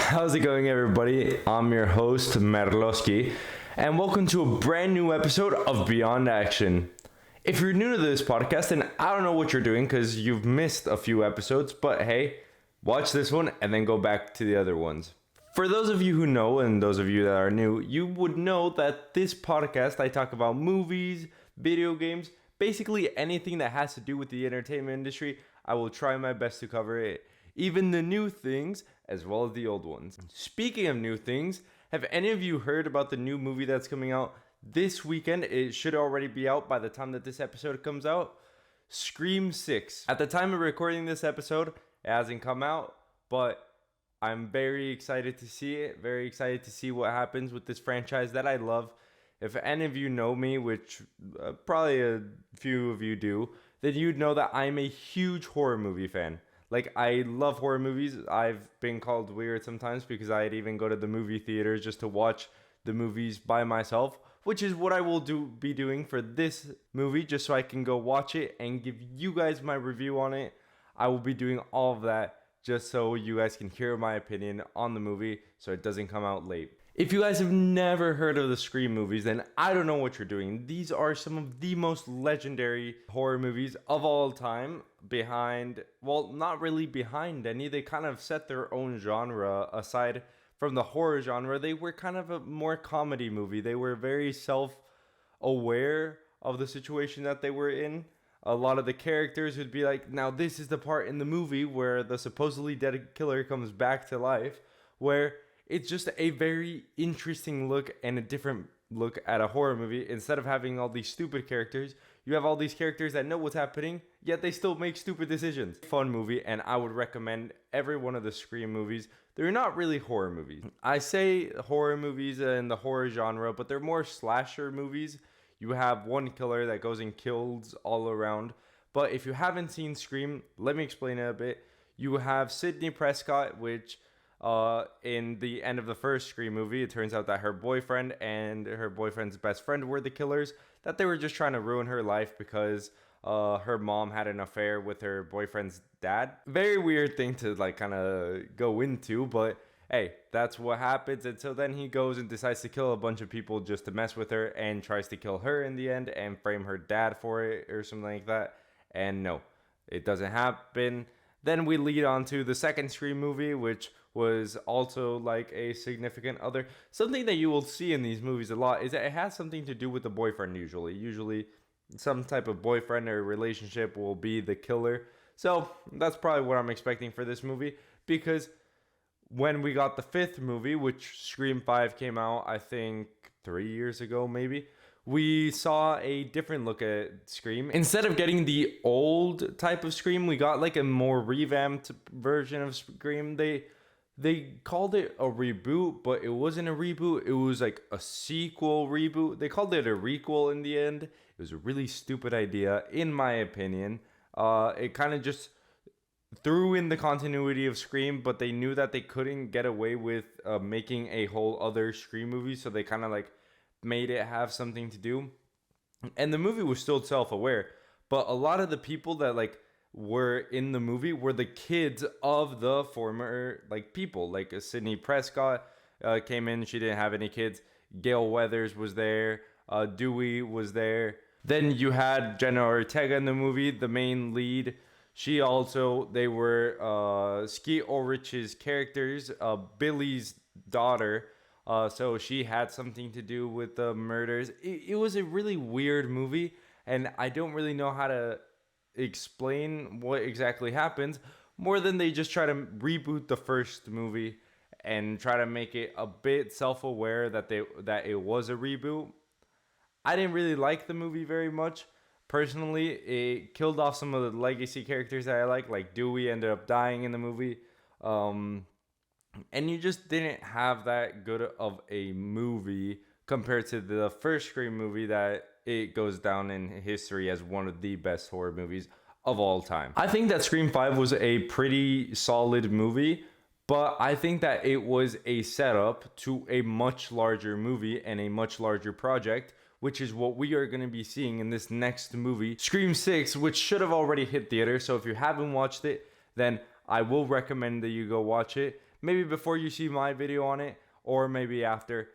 How's it going, everybody? I'm your host, Merloski, and welcome to a brand new episode of Beyond Action. If you're new to this podcast, then I don't know what you're doing because you've missed a few episodes, but hey, watch this one and then go back to the other ones. For those of you who know, and those of you that are new, you would know that this podcast, I talk about movies, video games, basically anything that has to do with the entertainment industry. I will try my best to cover it. Even the new things, as well as the old ones. Speaking of new things, have any of you heard about the new movie that's coming out this weekend? It should already be out by the time that this episode comes out. Scream 6. At the time of recording this episode, it hasn't come out, but I'm very excited to see it. Very excited to see what happens with this franchise that I love. If any of you know me, which probably a few of you do, then you'd know that I'm a huge horror movie fan. Like, I love horror movies. I've been called weird sometimes because I'd even go to the movie theaters just to watch the movies by myself, which is what I will be doing for this movie, just so I can go watch it and give you guys my review on it. I will be doing all of that just so you guys can hear my opinion on the movie so it doesn't come out late. If you guys have never heard of the Scream movies, then I don't know what you're doing. These are some of the most legendary horror movies of all time. Not really behind any. They kind of set their own genre aside from the horror genre. They were kind of a more comedy movie. They were very self-aware of the situation that they were in. A lot of the characters would be like, now this is the part in the movie where the supposedly dead killer comes back to life, where it's just a very interesting look and a different look at a horror movie. Instead of having all these stupid characters, you have all these characters that know what's happening, yet they still make stupid decisions. Fun movie, and I would recommend every one of the Scream movies. They're not really horror movies. I say horror movies in the horror genre, but they're more slasher movies. You have one killer that goes and kills all around. But if you haven't seen Scream, let me explain it a bit. You have Sidney Prescott, which in the end of the first Scream movie, it turns out that her boyfriend and her boyfriend's best friend were the killers, that they were just trying to ruin her life because her mom had an affair with her boyfriend's dad. Very weird thing to kind of go into, but hey, that's what happens. And so then he goes and decides to kill a bunch of people just to mess with her and tries to kill her in the end and frame her dad for it or something like that. And no, it doesn't happen. Then we lead on to the second Scream movie, which was also like a significant other. Something that you will see in these movies a lot is that it has something to do with the boyfriend usually. Usually some type of boyfriend or relationship will be the killer. So that's probably what I'm expecting for this movie, because when we got the fifth movie, which Scream 5 came out, I think 3 years ago maybe, we saw a different look at Scream. Instead of getting the old type of Scream, we got like a more revamped version of Scream. They called it a reboot, but it wasn't a reboot. It was like a sequel reboot. They called it a requel in the end. It was a really stupid idea, in my opinion. It kind of just threw in the continuity of Scream, but they knew that they couldn't get away with making a whole other Scream movie, so they kind of made it have something to do. And the movie was still self-aware, but a lot of the people that were in the movie were the kids of the former people. Like Sidney Prescott came in, she didn't have any kids. Gail Weathers was there. Dewey was there. Then you had Jenna Ortega in the movie, the main lead. They were Skeet Ulrich's characters, Billy's daughter. So she had something to do with the murders. It was a really weird movie, and I don't really know how to explain what exactly happens, more than they just try to reboot the first movie and try to make it a bit self-aware that it was a reboot. I didn't really like the movie very much. Personally, it killed off some of the legacy characters that I like Dewey ended up dying in the movie. And you just didn't have that good of a movie compared to the first Scream movie that it goes down in history as one of the best horror movies of all time. I think that Scream 5 was a pretty solid movie, but I think that it was a setup to a much larger movie and a much larger project, which is what we are going to be seeing in this next movie, Scream 6, which should have already hit theaters. So if you haven't watched it, then I will recommend that you go watch it. maybe before you see my video on it, or maybe after.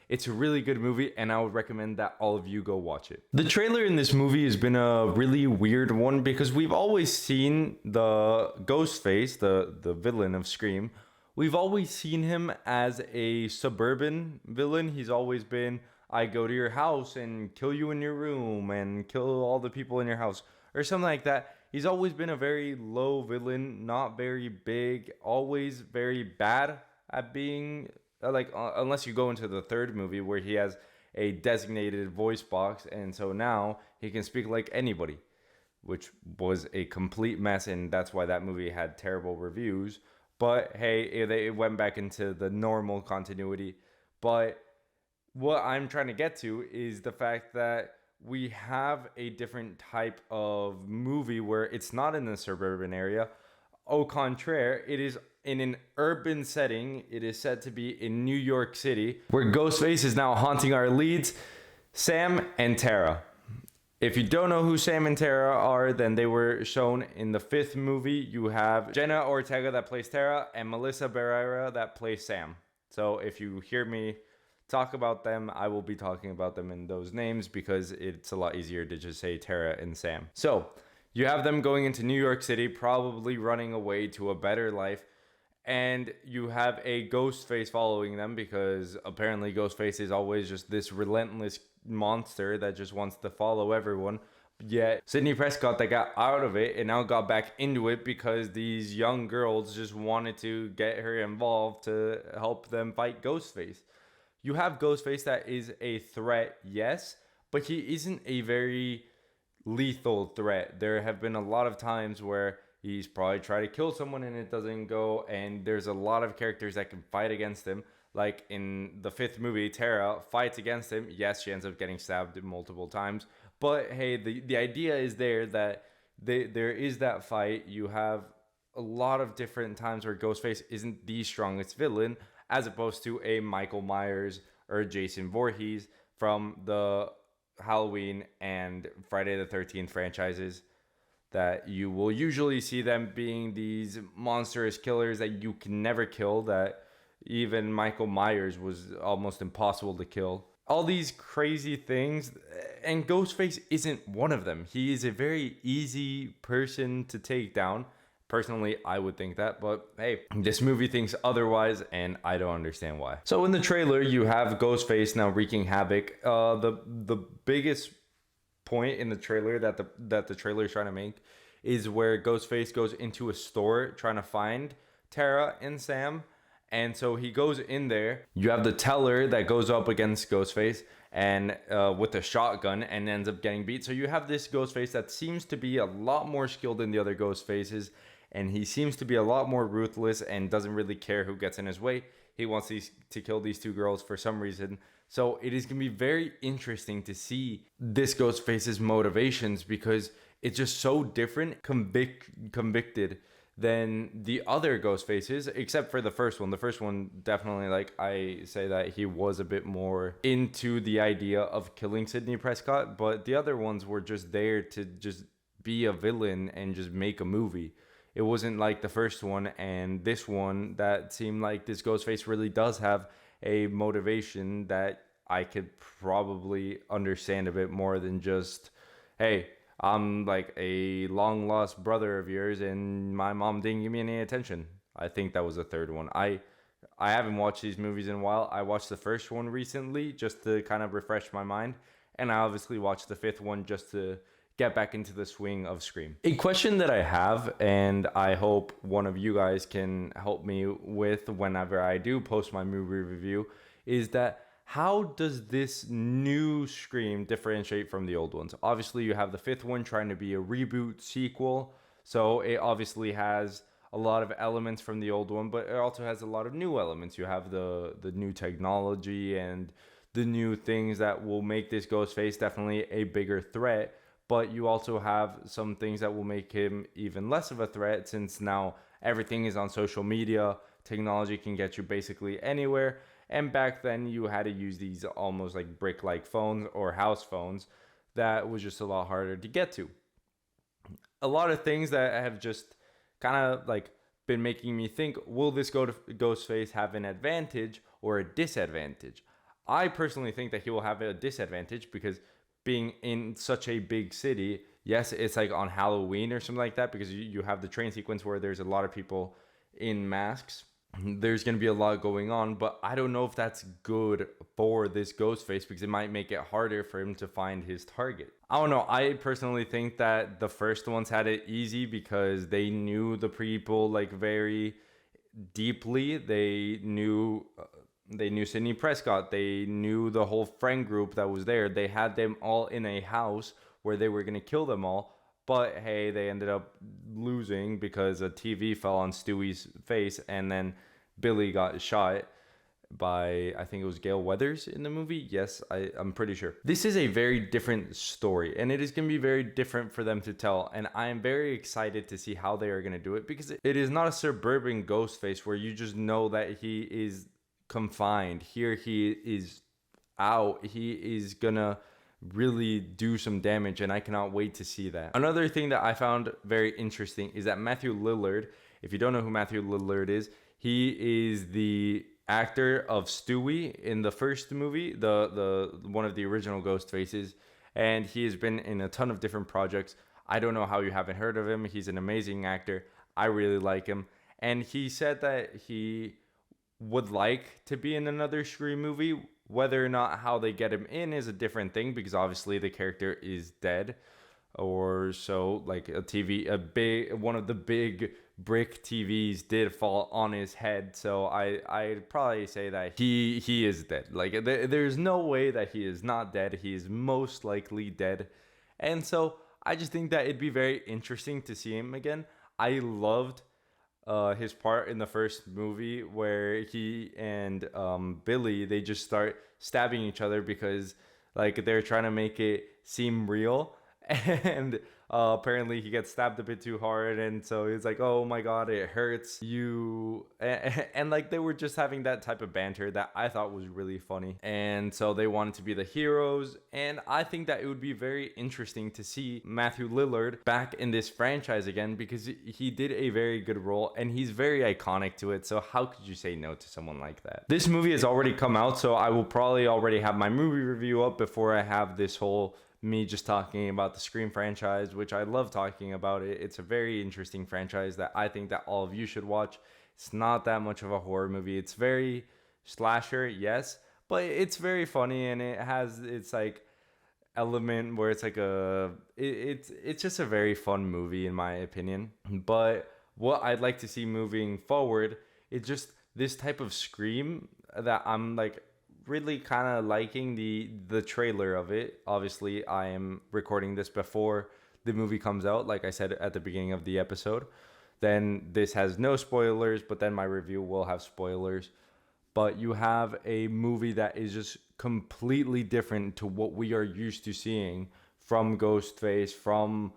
It's a really good movie, and I would recommend that all of you go watch it. The trailer in this movie has been a really weird one because we've always seen the Ghostface, the villain of Scream. We've always seen him as a suburban villain. He's always been, I go to your house and kill you in your room and kill all the people in your house, or something like that. He's always been a very low villain, not very big, always very bad at being unless you go into the third movie where he has a designated voice box, and so now he can speak like anybody, which was a complete mess, and that's why that movie had terrible reviews. But hey, it went back into the normal continuity. But what I'm trying to get to is the fact that we have a different type of movie where it's not in the suburban area. Au contraire, it is in an urban setting. It is said to be in New York City, where Ghostface is now haunting our leads, Sam and Tara. If you don't know who Sam and Tara are, then they were shown in the 5th movie. You have Jenna Ortega that plays Tara and Melissa Barrera that plays Sam. So if you hear me talk about them, I will be talking about them in those names because it's a lot easier to just say Tara and Sam. So you have them going into New York City, probably running away to a better life. And you have a Ghostface following them because apparently Ghostface is always just this relentless monster that just wants to follow everyone. Yet Sidney Prescott, that got out of it and now got back into it because these young girls just wanted to get her involved to help them fight Ghostface. You have Ghostface that is a threat, yes, but he isn't a very lethal threat. There have been a lot of times where he's probably tried to kill someone and it doesn't go, and there's a lot of characters that can fight against him. Like in the 5th movie, Tara fights against him. Yes, she ends up getting stabbed multiple times, but hey, the idea is there that there is that fight. You have a lot of different times where Ghostface isn't the strongest villain, as opposed to a Michael Myers or Jason Voorhees from the Halloween and Friday the 13th franchises, that you will usually see them being these monstrous killers that you can never kill, that even Michael Myers was almost impossible to kill. All these crazy things, and Ghostface isn't one of them. He is a very easy person to take down. Personally, I would think that, but hey, this movie thinks otherwise, and I don't understand why. So in the trailer, you have Ghostface now wreaking havoc. The biggest point in the trailer that the trailer is trying to make is where Ghostface goes into a store trying to find Tara and Sam. And so he goes in there. You have the teller that goes up against Ghostface and with a shotgun and ends up getting beat. So you have this Ghostface that seems to be a lot more skilled than the other Ghostfaces, and he seems to be a lot more ruthless and doesn't really care who gets in his way. He wants to kill these 2 girls for some reason. So it is going to be very interesting to see this Ghostface's motivations because it's just so different, convicted than the other Ghostfaces, except for the first one. The first one, definitely, like I say, that he was a bit more into the idea of killing Sidney Prescott, but the other ones were just there to just be a villain and just make a movie. It wasn't like the first one and this one that seemed like this Ghostface really does have a motivation that I could probably understand a bit more than just, hey, I'm like a long lost brother of yours and my mom didn't give me any attention. I think that was the third one. I haven't watched these movies in a while. I watched the first one recently just to kind of refresh my mind, and I obviously watched the 5th one just to get back into the swing of Scream. A question that I have, and I hope one of you guys can help me with whenever I do post my movie review, is that how does this new Scream differentiate from the old ones? Obviously, you have the 5th one trying to be a reboot sequel, so it obviously has a lot of elements from the old one, but it also has a lot of new elements. You have the new technology and the new things that will make this Ghostface definitely a bigger threat, but you also have some things that will make him even less of a threat, since now everything is on social media. Technology can get you basically anywhere. And back then you had to use these almost like brick-like phones or house phones that was just a lot harder to get to. A lot of things that have just kind of like been making me think, will this Ghostface have an advantage or a disadvantage? I personally think that he will have a disadvantage because being in such a big city, yes, it's like on Halloween or something like that, because you have the train sequence where there's a lot of people in masks. There's going to be a lot going on, but I don't know if that's good for this Ghostface because it might make it harder for him to find his target. I don't know. I personally think that the first ones had it easy because they knew the people like very deeply. They knew Sidney Prescott. They knew the whole friend group that was there. They had them all in a house where they were going to kill them all. But hey, they ended up losing because a TV fell on Stewie's face, and then Billy got shot by, I think it was Gale Weathers in the movie. Yes, I'm pretty sure. This is a very different story, and it is going to be very different for them to tell. And I am very excited to see how they are going to do it, because it is not a suburban Ghostface where you just know that he is confined. Here he is out. He is gonna really do some damage, and I cannot wait to see that. Another thing that I found very interesting is that Matthew Lillard, if you don't know who Matthew Lillard is, he is the actor of Stewie in the first movie, the one of the original Ghostfaces, and he has been in a ton of different projects. I don't know how you haven't heard of him. He's an amazing actor. I really like him, and he said that he would like to be in another Scream movie. Whether or not how they get him in is a different thing, because obviously the character is dead, or so. Like one of the big brick TVs did fall on his head, so I'd probably say that he is dead. Like there's no way that he is not dead. He is most likely dead, and so I just think that it'd be very interesting to see him again. I loved his part in the first movie where he and Billy, they just start stabbing each other because like they're trying to make it seem real, and apparently he gets stabbed a bit too hard, and so he's like, oh my god, it hurts you, and like they were just having that type of banter that I thought was really funny, and so they wanted to be the heroes. And I think that it would be very interesting to see Matthew Lillard back in this franchise again, because he did a very good role and he's very iconic to it, so how could you say no to someone like that? This movie has already come out, so I will probably already have my movie review up before I have this whole me just talking about the Scream franchise, which I love talking about it. It's a very interesting franchise that I think that all of you should watch. It's not that much of a horror movie. It's very slasher, yes, but it's very funny, and it has its like element where it's like it's just a very fun movie in my opinion. But what I'd like to see moving forward is just this type of Scream that I'm like really kind of liking the trailer of it. Obviously, I am recording this before the movie comes out, like I said at the beginning of the episode. Then this has no spoilers, but then my review will have spoilers. But you have a movie that is just completely different to what we are used to seeing from Ghostface, from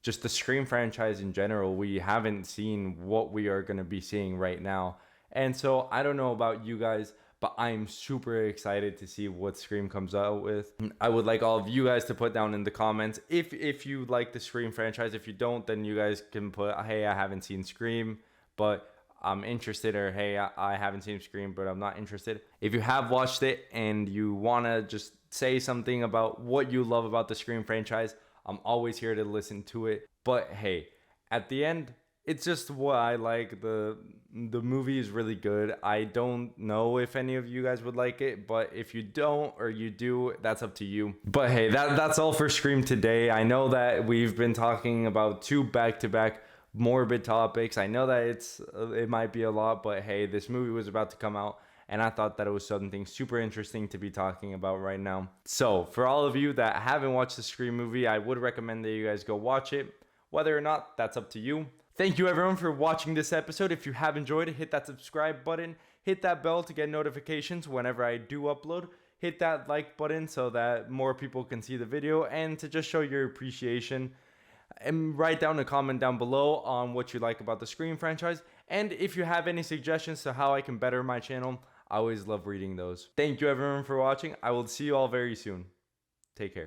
just the Scream franchise in general. We haven't seen what we are going to be seeing right now. And so I don't know about you guys, but I'm super excited to see what Scream comes out with. I would like all of you guys to put down in the comments if you like the Scream franchise. If you don't, then you guys can put, hey, I haven't seen Scream, but I'm interested, or hey, I haven't seen Scream, but I'm not interested. If you have watched it and you want to just say something about what you love about the Scream franchise, I'm always here to listen to it. But hey, at the end, it's just what I like. The movie is really good. I don't know if any of you guys would like it, but if you don't or you do, that's up to you. But hey, that's all for Scream today. I know that we've been talking about 2 back-to-back morbid topics. I know that it might be a lot, but hey, this movie was about to come out, and I thought that it was something super interesting to be talking about right now. So for all of you that haven't watched the Scream movie, I would recommend that you guys go watch it. Whether or not, that's up to you. Thank you everyone for watching this episode. If you have enjoyed it, hit that subscribe button, hit that bell to get notifications whenever I do upload, hit that like button so that more people can see the video, and to just show your appreciation. And write down a comment down below on what you like about the Scream franchise, and if you have any suggestions to how I can better my channel, I always love reading those. Thank you everyone for watching. I will see you all very soon. Take care.